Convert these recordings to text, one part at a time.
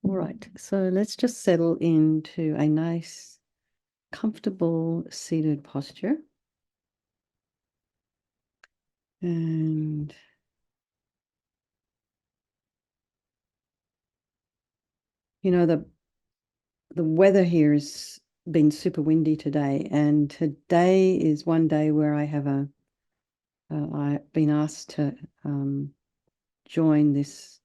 All right, so let's just settle into a nice, comfortable seated posture. And you know, the weather here has been super windy today, and today is one day where I have I've been asked to join this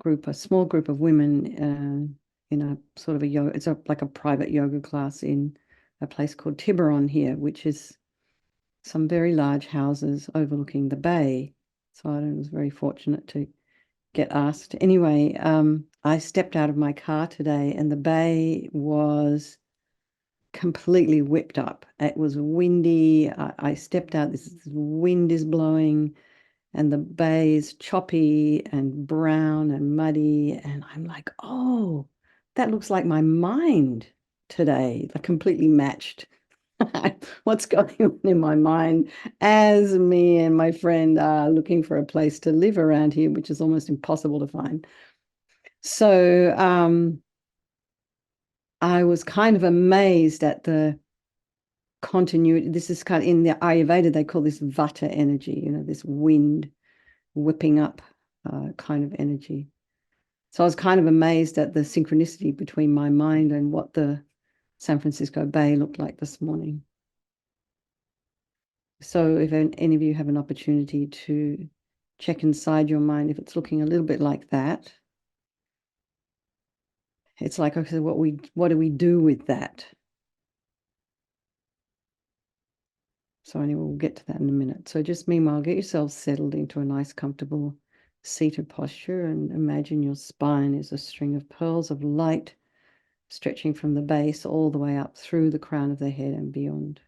group, a small group of women in a sort of a yoga, it's like a private yoga class in a place called Tiburon here, which is some very large houses overlooking the bay. So I was very fortunate to get asked. Anyway, I stepped out of my car today and the bay was completely whipped up. It was windy. I stepped out, this wind is blowing and the bay is choppy and brown and muddy. And I'm like, oh, that looks like my mind today. Like completely matched what's going on in my mind as me and my friend are looking for a place to live around here, which is almost impossible to find. So I was kind of amazed at the continuity. This is kind of in the Ayurveda, they call this vata energy, this wind whipping up kind of energy. So I was kind of amazed at the synchronicity between my mind and what the San Francisco Bay looked like this morning. So if any of you have an opportunity to check inside your mind, if it's looking a little bit like that, it's like, okay, what do we do with that? So anyway, we'll get to that in a minute. So just meanwhile, get yourself settled into a nice, comfortable seated posture and imagine your spine is a string of pearls of light stretching from the base all the way up through the crown of the head and beyond.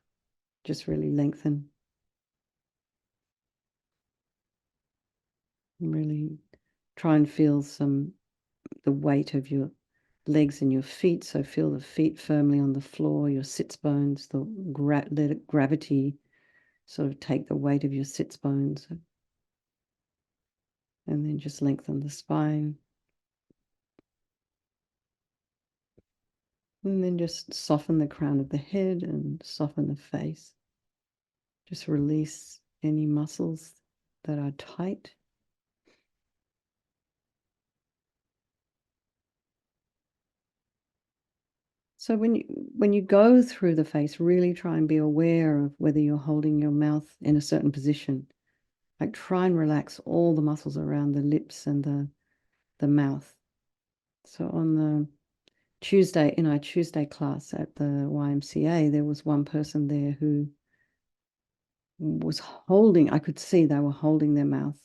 Just really lengthen. And really try and feel the weight of your legs and your feet. So feel the feet firmly on the floor, your sits bones, let gravity sort of take the weight of your sits bones. And then just lengthen the spine. And then just soften the crown of the head and soften the face. Just release any muscles that are tight. So when you go through the face, really try and be aware of whether you're holding your mouth in a certain position. Like try and relax all the muscles around the lips and the mouth. So on the Tuesday, in our Tuesday class at the YMCA, there was one person there who was holding, I could see they were holding their mouth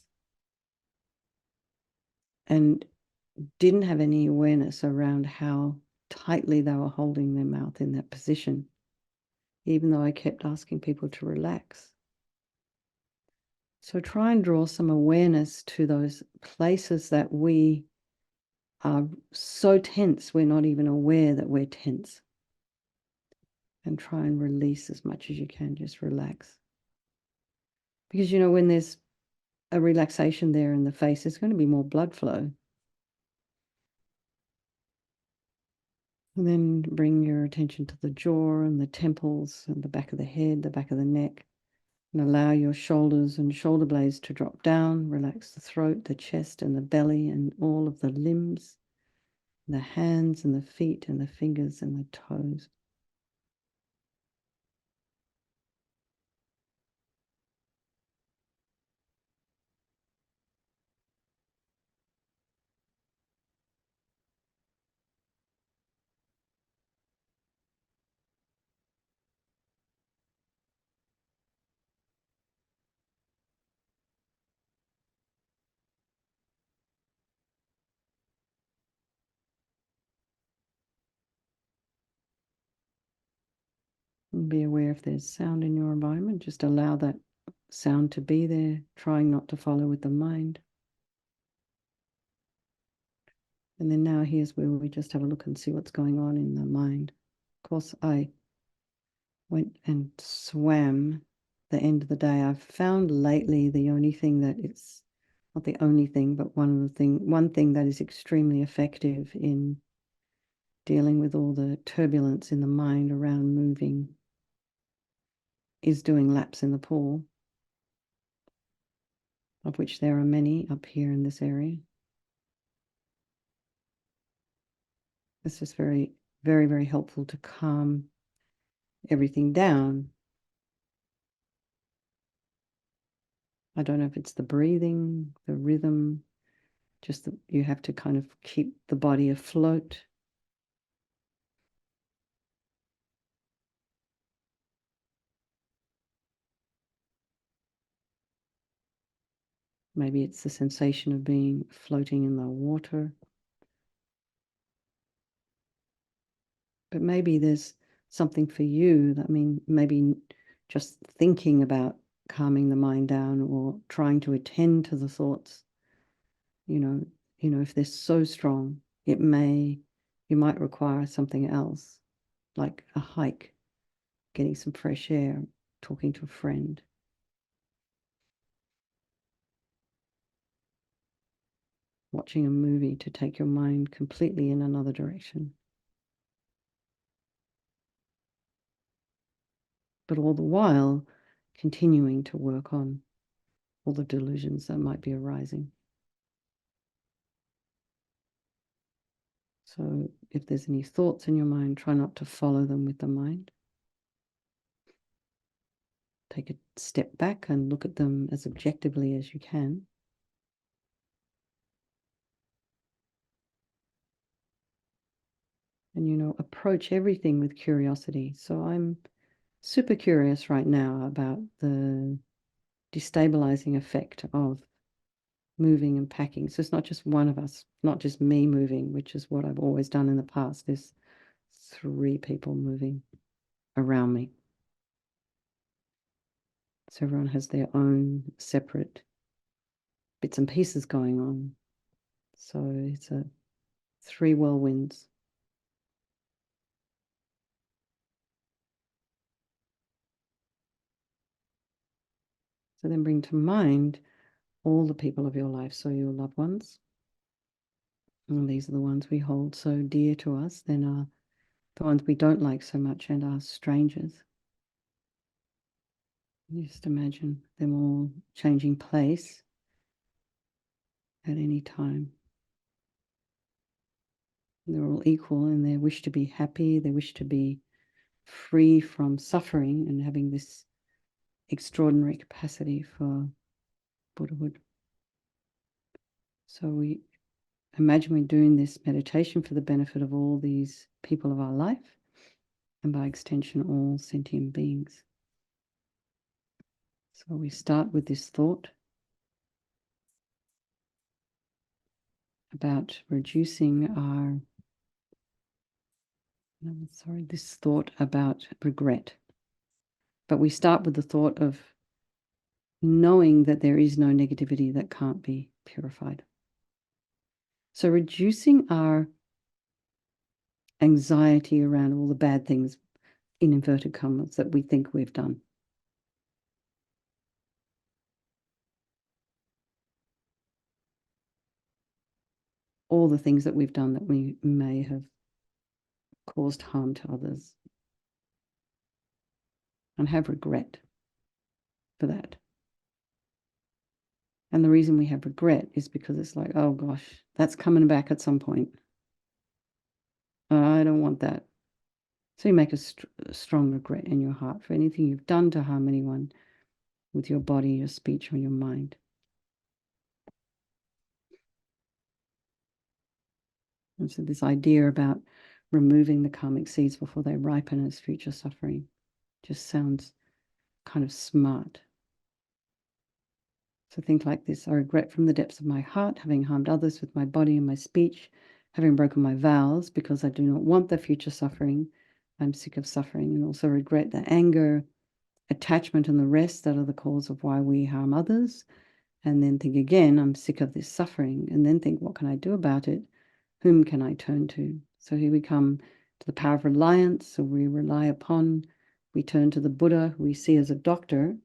and didn't have any awareness around how tightly they were holding their mouth in that position, even though I kept asking people to relax. So try and draw some awareness to those places that we are so tense, we're not even aware that we're tense. And try and release as much as you can, just relax. Because, when there's a relaxation there in the face, there's going to be more blood flow. And then bring your attention to the jaw and the temples and the back of the head, the back of the neck. And allow your shoulders and shoulder blades to drop down. Relax the throat, the chest, and the belly, and all of the limbs, the hands and the feet and the fingers and the toes. And be aware if there's sound in your environment. Just allow that sound to be there, trying not to follow with the mind. And then now here's where we just have a look and see what's going on in the mind. Of course, I went and swam the end of the day. I've found lately the only thing that is not the only thing, but one thing that is extremely effective in dealing with all the turbulence in the mind around moving is doing laps in the pool, of which there are many up here in this area. It's just very, very, very helpful to calm everything down. I don't know if it's the breathing, the rhythm, just that you have to kind of keep the body afloat. Maybe it's the sensation of being floating in the water. But maybe there's something for you. I mean, maybe just thinking about calming the mind down or trying to attend to the thoughts, you know, if they're so strong, you might require something else, like a hike, getting some fresh air, talking to a friend. Watching a movie to take your mind completely in another direction. But all the while, continuing to work on all the delusions that might be arising. So if there's any thoughts in your mind, try not to follow them with the mind. Take a step back and look at them as objectively as you can. And, approach everything with curiosity. So I'm super curious right now about the destabilizing effect of moving and packing. So it's not just one of us, not just me moving, which is what I've always done in the past. There's 3 people moving around me. So everyone has their own separate bits and pieces going on. So it's 3 whirlwinds. So then bring to mind all the people of your life, so your loved ones. And these are the ones we hold so dear to us. Then are the ones we don't like so much and are strangers. Just imagine them all changing place at any time. They're all equal in their wish to be happy, their wish to be free from suffering and having this extraordinary capacity for Buddhahood. So we imagine we're doing this meditation for the benefit of all these people of our life, and by extension, all sentient beings. So we start with this thought about reducing this thought about regret. But we start with the thought of knowing that there is no negativity that can't be purified. So reducing our anxiety around all the bad things, in inverted commas, that we think we've done. All the things that we've done that we may have caused harm to others, and have regret for that. And the reason we have regret is because it's like, oh gosh, that's coming back at some point. I don't want that. So you make a strong regret in your heart for anything you've done to harm anyone with your body, your speech, or your mind. And so this idea about removing the karmic seeds before they ripen as future suffering just sounds kind of smart. So think like this: I regret from the depths of my heart having harmed others with my body and my speech, having broken my vows because I do not want the future suffering. I'm sick of suffering, and also regret the anger, attachment, and the rest that are the cause of why we harm others. And then think again, I'm sick of this suffering. And then think, what can I do about it? Whom can I turn to? So here we come to the power of reliance. So we turn to the Buddha, who we see as a doctor,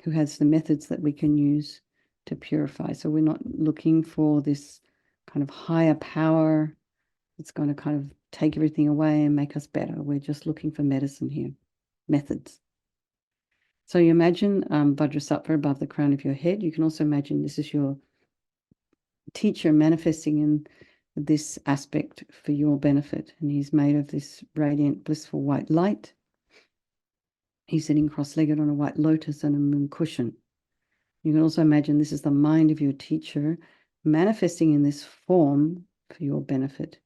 who has the methods that we can use to purify. So we're not looking for this kind of higher power that's going to kind of take everything away and make us better. We're just looking for medicine here, methods. So you imagine Vajrasattva above the crown of your head. You can also imagine this is your teacher manifesting in this aspect for your benefit. And he's made of this radiant, blissful white light. He's sitting cross-legged on a white lotus and a moon cushion. You can also imagine this is the mind of your teacher manifesting in this form for your benefit.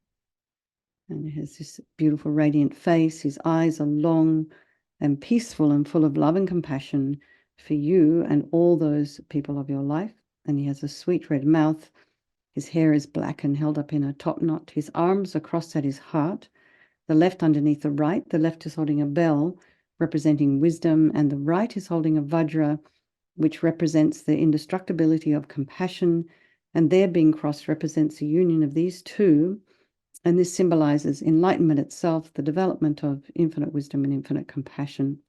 And he has this beautiful radiant face. His eyes are long and peaceful and full of love and compassion for you and all those people of your life. And he has a sweet red mouth. His hair is black and held up in a top knot. His arms are crossed at his heart, the left underneath the right. The left is holding a bell representing wisdom, and the right is holding a vajra, which represents the indestructibility of compassion. And their being crossed represents the union of these two. And this symbolizes enlightenment itself, the development of infinite wisdom and infinite compassion.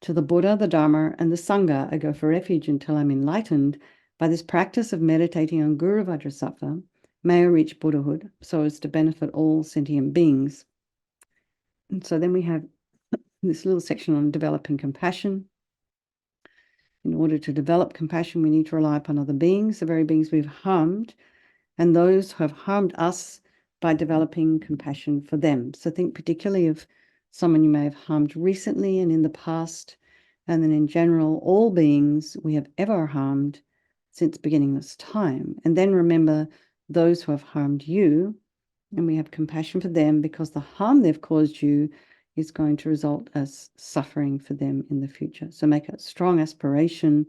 To the Buddha, the Dharma, and the Sangha, I go for refuge until I'm enlightened. By this practice of meditating on Guru Vajrasattva, may I reach Buddhahood so as to benefit all sentient beings. And so then we have this little section on developing compassion. In order to develop compassion, we need to rely upon other beings, the very beings we've harmed, and those who have harmed us, by developing compassion for them. So think particularly of someone you may have harmed recently and in the past, and then in general, all beings we have ever harmed since beginningless time. And then remember those who have harmed you, and we have compassion for them because the harm they've caused you is going to result as suffering for them in the future. So make a strong aspiration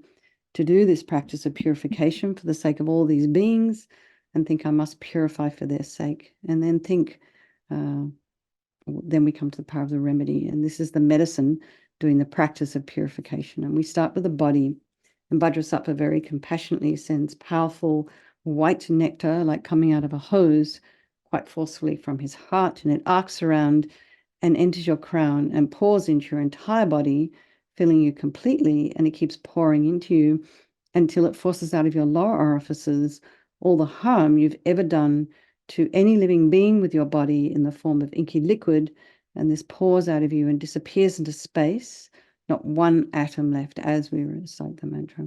to do this practice of purification for the sake of all these beings, and think I must purify for their sake. And then think, then we come to the power of the remedy. And this is the medicine doing the practice of purification. And we start with the body. And Vajrasattva very compassionately sends powerful white nectar, like coming out of a hose, quite forcefully from his heart. And it arcs around and enters your crown and pours into your entire body, filling you completely. And it keeps pouring into you until it forces out of your lower orifices all the harm you've ever done to any living being with your body in the form of inky liquid, and this pours out of you and disappears into space, not one atom left as we recite the mantra.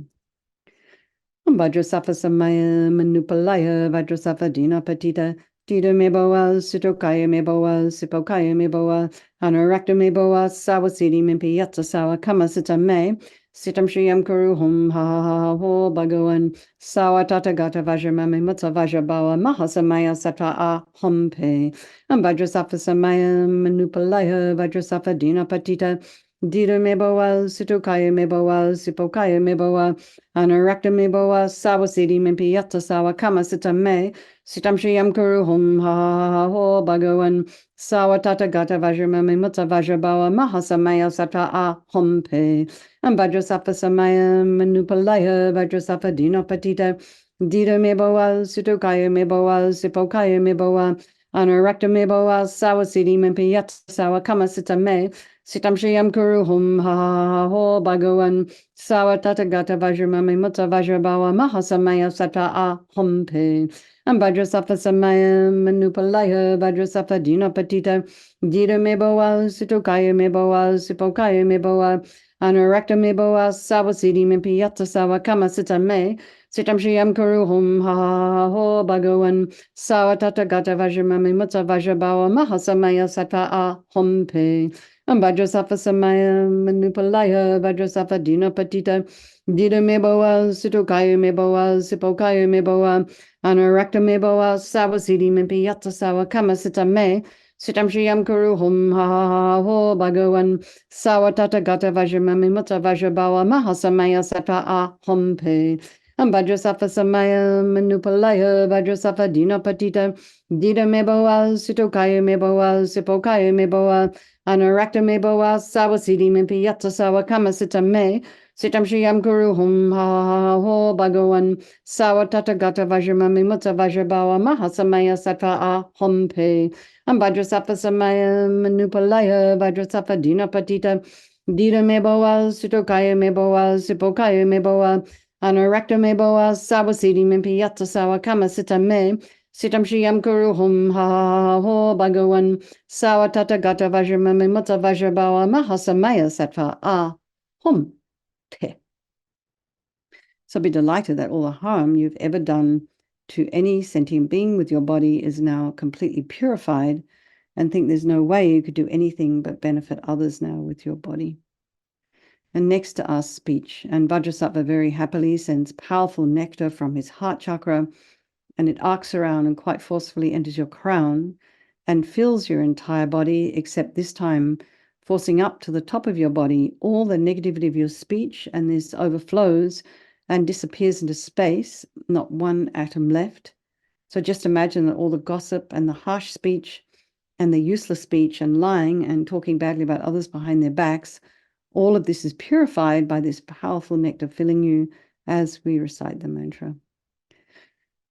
Vajrasattva samaya manupalaya Vajrasattva dina patita Dida meboa, sitokaya meboa, sipokaya meboa, anarakta meboa, sawasidi mimpi yatsa sawa kamasita me, sitam shriyam kuruhum ha ha ha ho bhagavan, sawa tata gata vajramame mutsa vajrabawa, mahasamaya sata a humpe, and vajrasattva samaya manupalaya, vajrasattva dina patita, Dida meboa, sitokaya meboa, sipokaya meboa, anarakta meboa, sawasidi mimpi yatsa sawa kamasita me, Sitam Shriyam Kuruhum Ha Ha Ha Ho Bhagavan Sawatata Gata Vajramame Mutsa Vajrabawa Mahasamaya Sata A Humpe and Vajrasattva Samaya Manupalaya Vajrasattva Dina Patita Dida Meboa Sutokaya Meboa Sipokaya Meboa Anarakta Meboa Sawasidi Mempiyat Sawa Kamasita Me Sitam Shriyam Kuruhum Ha Ha Ha Ho Bhagavan Sawatata Gata Vajramame Mutsa Vajrabawa Mahasamaya Sata A Humpe and Vajrasattva Samaya Manupalaya Vajrasattva Dina Patita Dida Meboa Sitokaya Meboa Sipokaya Meboa Anarakta Meboa Sawasidi Mimpiyata Sawa Kamasita Me Sitam Shriyam Kuruhum Ha Ha Ho Bhagavan Sawatata Gata Vajramame Mutsa Vajrabawa Mahasamaya Sata A Humpe and Vajrasattva Samaya Manupalaya Vajrasattva Dina Patita Dida Meboa Sitokaya Meboa Sipokaya Meboa Anarakta meboa sawasidi mimpi yatsa sawa kamasita me sitam shriyam kuruhum ha ha ha ho bhagavan sawatata gata vajramame mutsa vajrabawa mahasamaya sata a humpe and vajrasattva samaya manupalaya vajrasattva dina patita dida meboa sitokaya meboa sipokaya meboa anarakta meboa sawasidi mimpi yatsa sawa kamasita me Sitam Shriyam Kuruhum Ha Ha Ha Ho Bhagavan Sawatata Gata Vajramame Mutsa Vajrabawa Mahasamaya Sata A Humpe and Vajrasattva Samaya Manupalaya Vajrasattva Dina Patita Dida Meboa Sitokaya Meboa Sipokaya Meboa Anorakta me boa sawasidi mimpi yatta sawa kama sita me. Sitam shiyam kuru hum ha ho bhagawan sawa tata gata vajramami mutta vajrabawa mahasamaya sattva hum te. So be delighted that all the harm you've ever done to any sentient being with your body is now completely purified, and think there's no way you could do anything but benefit others now with your body. And next to us, speech. And Vajrasattva very happily sends powerful nectar from his heart chakra, and it arcs around and quite forcefully enters your crown and fills your entire body, except this time forcing up to the top of your body all the negativity of your speech, and this overflows and disappears into space, not one atom left. So just imagine that all the gossip and the harsh speech and the useless speech and lying and talking badly about others behind their backs, all of this is purified by this powerful nectar filling you as we recite the mantra.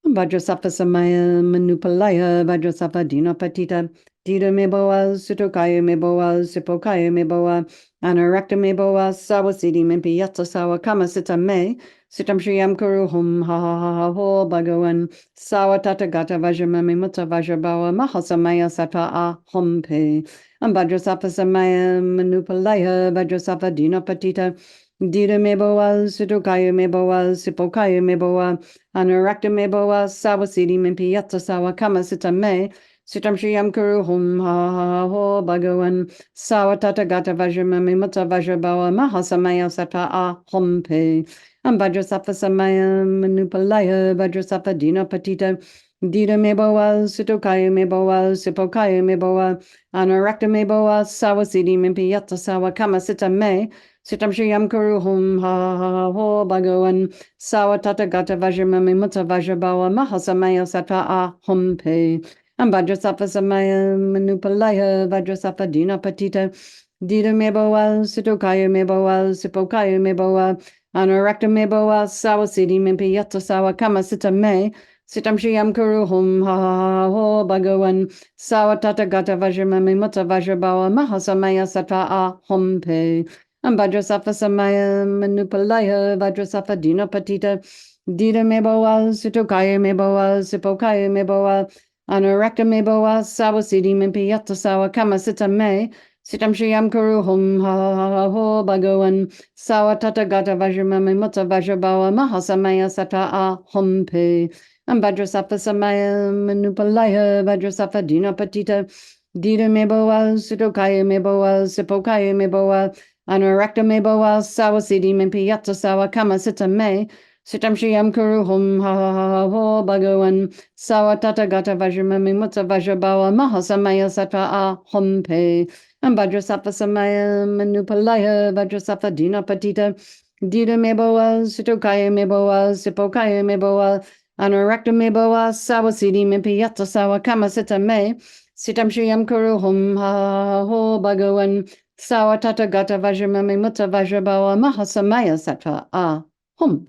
Vajrasattva samaya manupalaya Vajrasattva dinapatita Dida meboa sutokaya meboa sipokaya meboa Anarakta meboa sawasidi mimpi yatta sawa kama sita me Sitam shriyam kuru hum ha ha ha ha ho bhagawan Sawa tata gata vajramami mutta vajrabawa mahasamaya sattva hum pe Vajrasattva samaya manupalaya Vajrasattva dinapatita Dida meboa sutokaya meboa sipokaya meboa Anarakta meboa sawasidi mimpi yatta sawa kama sita me Sitam shriyam kuru hum ha ha ho bhagawan sawa tata gata vajramami mutta vajrabawa mahasamaya sattva hum pe Vajrasattva samaya manupalaya Vajrasattva dinapatita Dida meboa sutokaya meboa sipokaya meboa Anarakta meboa sawasidi mimpi yatta sawa kama sita me Sitam shriyam kuru hum ha ha ho bhagawan sawa tata gata vajramami mutta vajrabawa mahasamaya sattva hum pe Vajrasattva samaya manupalaya Vajrasattva dinapatita Dida meboa sutokaya meboa sipokaya meboa Anarakta meboa sawasidi mimpi yatta sawa kama sita me Sitam shriyam kuru hum ha ha ho bhagawan sawa tata gata vajramami mutta vajrabawa mahasamaya sattva hum pe Vajrasattva samaya manupalaya Vajrasattva dinapatita Dida meboa sutokaya meboa sipokaya meboa Anarakta meboa sawasidi mimpi yatta sawa kama sita me Sitam shriyam kuru hum ha ha ho bhagawan sawa tata gata vajramami mutta vajrabawa mahasamaya sattva hum pe Vajrasattva samaya manupalaya Vajrasattva dinapatita Dida meboa sutokaya meboa sipokaya meboa Anarakta meboa sawasidi mimpi yatta sawa kama sita me Sitam shriyam kuru hum ha ha ho bhagawan sawa tata gata vajramami mutta vajrabawa mahasamaya sattva hum pe Vajrasattva samaya manupalaya Vajrasattva dinapatita Dida meboa sutokaya meboa sipokaya meboa Anarakta meboa sawasidi mimpi yatta sawa kama sita me Sitam shriyam kuru hum ha ha ho bhagawan sawa tata gata vajramami mutta vajrabawa mahasamaya sattva hum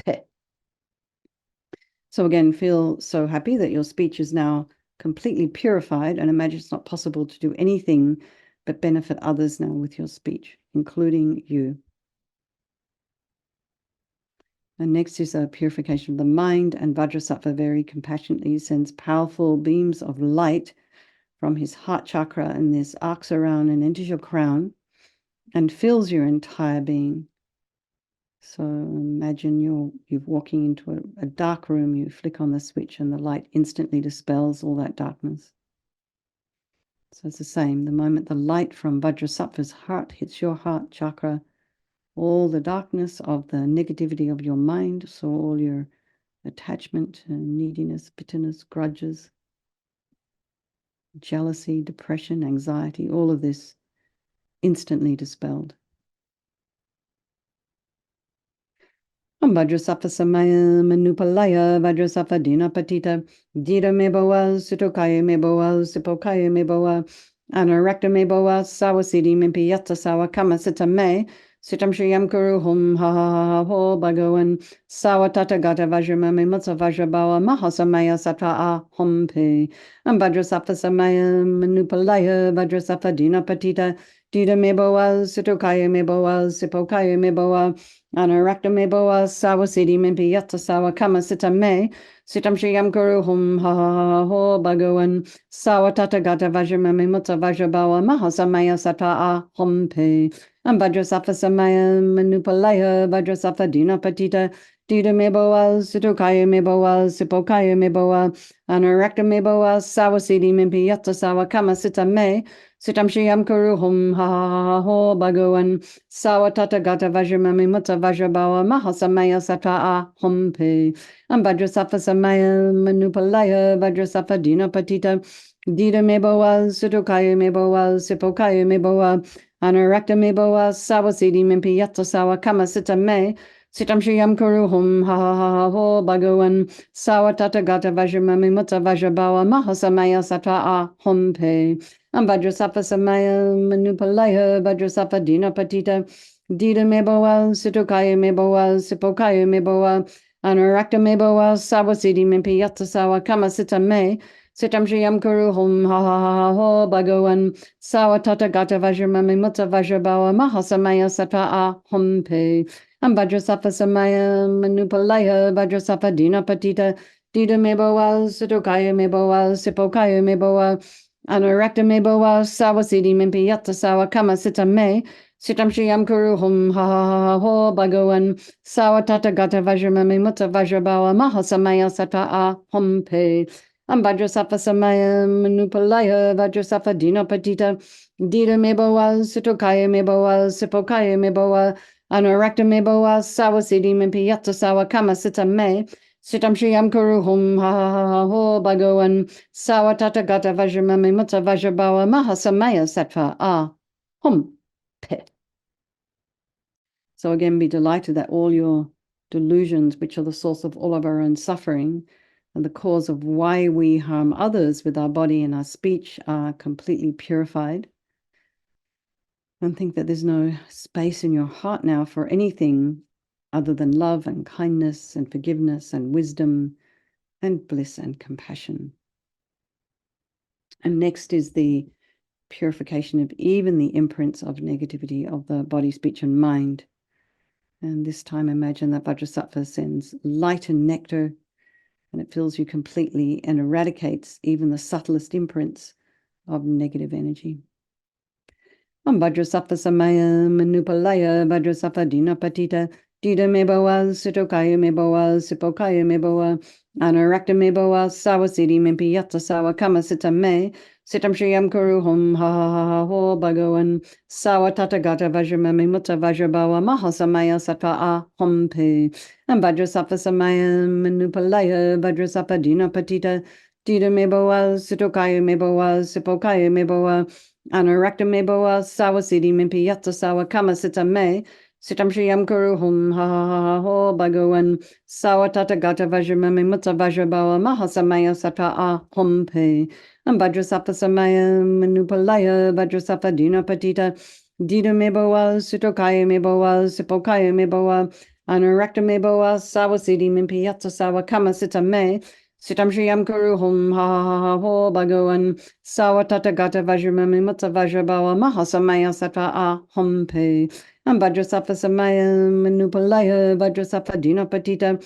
pe. So again, feel so happy that your speech is now completely purified, and imagine it's not possible to do anything but benefit others now with your speech, including you. And next is a purification of the mind, and Vajrasattva very compassionately sends powerful beams of light from his heart chakra, and this arcs around and enters your crown and fills your entire being. So imagine you're walking into a dark room, you flick on the switch and the light instantly dispels all that darkness. So it's the same. The moment the light from Vajrasattva's heart hits your heart chakra, all the darkness of the negativity of your mind, so all your attachment, neediness, bitterness, grudges, jealousy, depression, anxiety, all of this instantly dispelled. Vajrasattva samaya manupalaya Vajrasattva dinapatita Dida meboa sutokaya meboa sipokaya meboa Anarakta meboa sawasidi mimpi yatta sawa kama sita me Sitam shriyam kuru hum ha ha ha ho bhagawan sawa tata gata vajramami mutta vajrabawa mahasamaya sattva hum pe Vajrasattva samaya manupalaya Vajrasattva dinapatita Dida meboa sutokaya meboa sipokaya meboa Anarakta me boa sawa siddhi mimpi yatta sawa kama sita me. Sitam Shriyam Guru Hum Ha Ha Ha Ho Bhagavan Sawa Tata Gata Vajramami Mutta Vajrabawa Mahasamaya Sata A Hum Pe Vajrasafa Samaya Manupalaya Vajrasafa Dina Patita Dita Meboa Situkaya Meboa Sipokaya Meboa Anarakta Meboa Sawa Siddhi Mimpi Yatta Sawa Kama Sita Me Sitam Shriyam Guru Hum Ha Ha Ha Ho Bhagavan Sawa Tata Gata Vajramami Mutta Vajrabawa Mahasamaya Sata A Hum Pe Vajrasafa Samaya Manupalaya Vajrasafa Dina Patita Dita Meboa Sutukaya Meboa Sipokaya Meboa Anarakta Meboa Sawasidi Mimpi Yatta Sawa Kama Sita Me Sitam Shriyam Kuru Hum Ha Ha Ha Ha Ho Bhagavan Sawa Tata Gata Vajramami Mutta Vajrabawa Mahasamaya Sata A Hum Pe Vajrasafa Samaya Manupalaya Vajrasafa Dina Patita Dita Meboa Sutukaya Meboa Sipokaya Meboa Anarakta meboa sawa siddhi mimpi yatta sawa kama sita me. Sitam Shriyam Kuru Hum Ha Ha Ha Ha Ho Bhagavan Sawa Tata Gata Vajramami Mutta Vajrabawa Mahasamaya Sata A Hum Pe Vajrasafa Samaya Manupalaya Vajrasafa Dina Patita Dita meboa Sutukaya meboa Sipokaya meboa Anarakta meboa sawa siddhi mimpi yatta sawa kama sita me. Sitam Shriyam Kuru Hum Ha Ha Ha Ha Ho Bhagavan Sawa Tata Gata Vajramami Mutta Vajrabawa Mahasamaya Sata A Hum Pe Vajrasafa Samaya Manupalaya Vajrasafa Dina Patita Dita Meboa Sutokaya Meboa Sipokaya Meboa Anarakta Meboa Sawa Siddhi Mimpi Yatta Sawa Kama Sita Me Sitam Shriyam Kuru Hum Ha Ha Ha Ha Ho Bhagavan Sawa Tata Gata Vajramami Mutta Vajrabawa Mahasamaya Sata A Hum Pe. So again, be delighted that all your delusions, which are the source of all of our own suffering and the cause of why we harm others with our body and our speech, are completely purified. And think that there's no space in your heart now for anything other than love and kindness and forgiveness and wisdom and bliss and compassion. And next is the purification of even the imprints of negativity of the body, speech, and mind. And this time, imagine that Vajrasattva sends light and nectar, and it fills you completely and eradicates even the subtlest imprints of negative energy. Vajrasattva Samaya Manupalaya Vajrasattva Dina Patita Dida Meboa Sitokaya Meboa Sipokaya Meboa Anarakta Meboa Sawasidi Mimpi Yatta Sawa Kama Sita Me Sitam Shriyam Kuru Hum Ha Ha Ha Ha Ho Bhagavan Sawa Tata Gata Vajramami Mutta Vajrabawa Mahasamaya Sata A Hum Pe Vajrasattva Samaya Manupalaya Vajrasattva Dina Patita Dida Meboa Sitokaya Meboa Sipokaya Meboa Anarakta meboa sawa siddhi mimpi yatta sawa kama sita me. Sitam Shriyam Kuru Hum Ha Ha Ha Ha Ho Bhagavan Sawa Tata Gata Vajramami Mutta Vajrabawa Mahasamaya Sata A Hum Pe Vajrasattva Samaya Manupalaya Vajrasattva Dina Patita Dida meboa Sutokaya meboa Sipokaya meboa Anarakta meboa sawa siddhi mimpi yatta sawa kama sita me. Sitam Shriyam Kuru Hum Ha Ha Ha Ha Ho Bhagavan Sawa Tata Gata Vajramami Mutta Vajrabawa Mahasamaya Sata A Hum Pe Vajrasattva Samaya Manupalaya Vajrasattva Dina Patita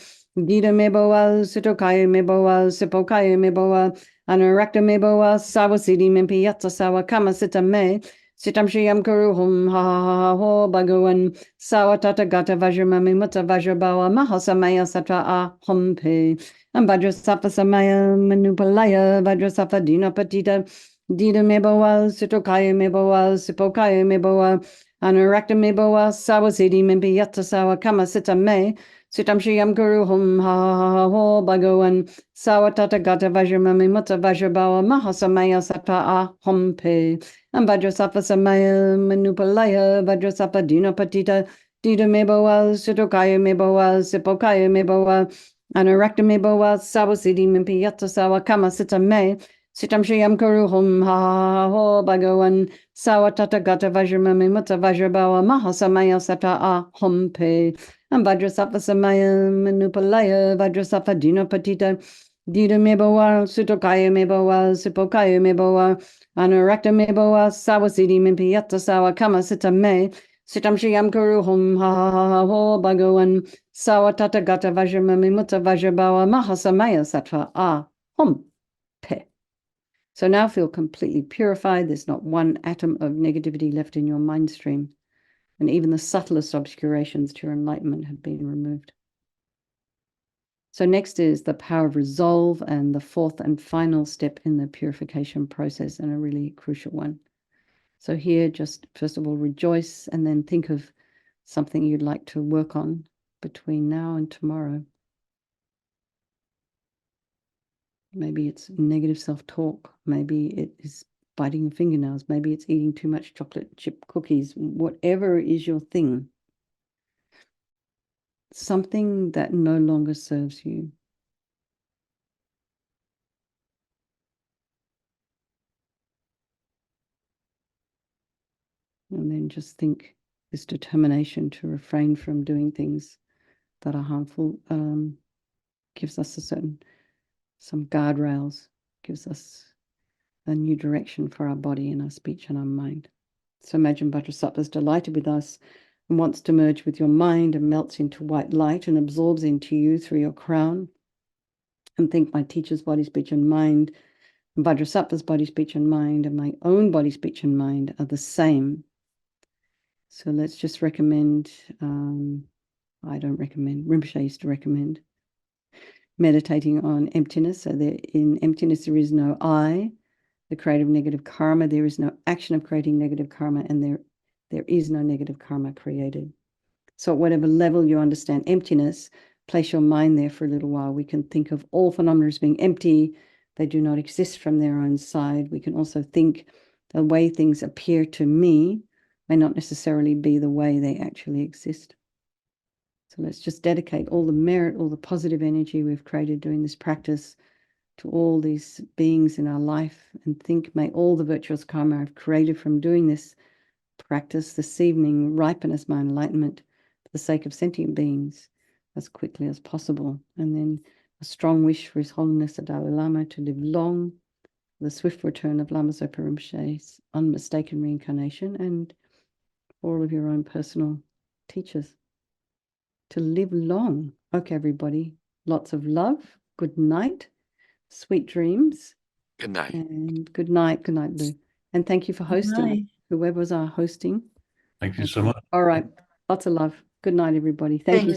Gita Meboa Sutokaya Meboa Sipokaya Meboa Anarakta Meboa Sawa Siddhi Mimpi Yatta Sawa Kama Sita Me Sitam Shriyam Kuru Hum Ha Ha Ha Ha Ho Bhagavan Sawa Tata Gata Vajramami Mutta Vajrabawa Mahasamaya Sata A Hum Pe Vajrasattva Samaya Manupalaya Vajrasattva Dina Patita Dida Meboa Sutokaya Meboa Sipokaya Meboa Anarakta Meboa Sawa Siddhi Mimpi Yatta Sawa Kama Sita Me Sitam Shriyam Guru Hum Ha Ha Ha Ha Ho Bhagavan Sawa Tata Gata Vajramami Mutta Vajrabawa Mahasamaya Sata A Hum Pe Vajrasattva Samaya Manupalaya Vajrasattva Dina Patita Dida Meboa Sutokaya Meboa Sipokaya Meboa Anarakta meboa sawa siddhi mimpi yatta sawa kama sita me. Sitam Shriyam Kuru Hum Ha Ha Ha Ho Bhagavan Sawa Tata Gata Vajramami Mutta Vajrabawa Mahasamaya Sata A Hum Pe Vajrasattva Samaya Manupalaya Vajrasattva Dina Patita Dida meboa Sutokaya meboa Sipokaya meboa Anarakta meboa sawa siddhi mimpi yatta sawa kama sita me. Sitam Shiyam Guru Hum Ha Ha Ha Ha Ho Bhagawan Sawatata Gata Vajramamimutta Vajrabawa Mahasamaya Sattva Hum Pe. So now feel completely purified. There's not one atom of negativity left in your mind stream. And even the subtlest obscurations to your enlightenment have been removed. So next is the power of resolve, and the fourth and final step in the purification process, and a really crucial one. So here, just first of all, rejoice, and then think of something you'd like to work on between now and tomorrow. Maybe it's negative self-talk. Maybe it is biting your fingernails. Maybe it's eating too much chocolate chip cookies. Whatever is your thing, something that no longer serves you. And then just think this determination to refrain from doing things that are harmful gives us some guardrails, gives us a new direction for our body and our speech and our mind. So imagine Vajrasattva is delighted with us and wants to merge with your mind and melts into white light and absorbs into you through your crown. And think my teacher's body, speech, and mind, and Vajrasattva's body, speech, and mind, and my own body, speech, and mind are the same. So let's just recommend, I don't recommend, Rinpoche used to recommend meditating on emptiness. So in emptiness, there is no I, the creative negative karma. There is no action of creating negative karma, and there is no negative karma created. So at whatever level you understand emptiness, place your mind there for a little while. We can think of all phenomena as being empty. They do not exist from their own side. We can also think the way things appear to me may not necessarily be the way they actually exist. So let's just dedicate all the merit, all the positive energy we've created doing this practice to all these beings in our life, and think, may all the virtuous karma I've created from doing this practice this evening ripen as my enlightenment for the sake of sentient beings as quickly as possible. And then a strong wish for His Holiness the Dalai Lama to live long, the swift return of Lama Zopa Rinpoche's unmistaken reincarnation, and for all of your own personal teachers to live long. Okay, everybody, lots of love. Good night. Sweet dreams. Good night. And good night. Good night, Lou. And thank you for hosting, whoever was our hosting. Thank you so much. All right. Lots of love. Good night, everybody. Thank you.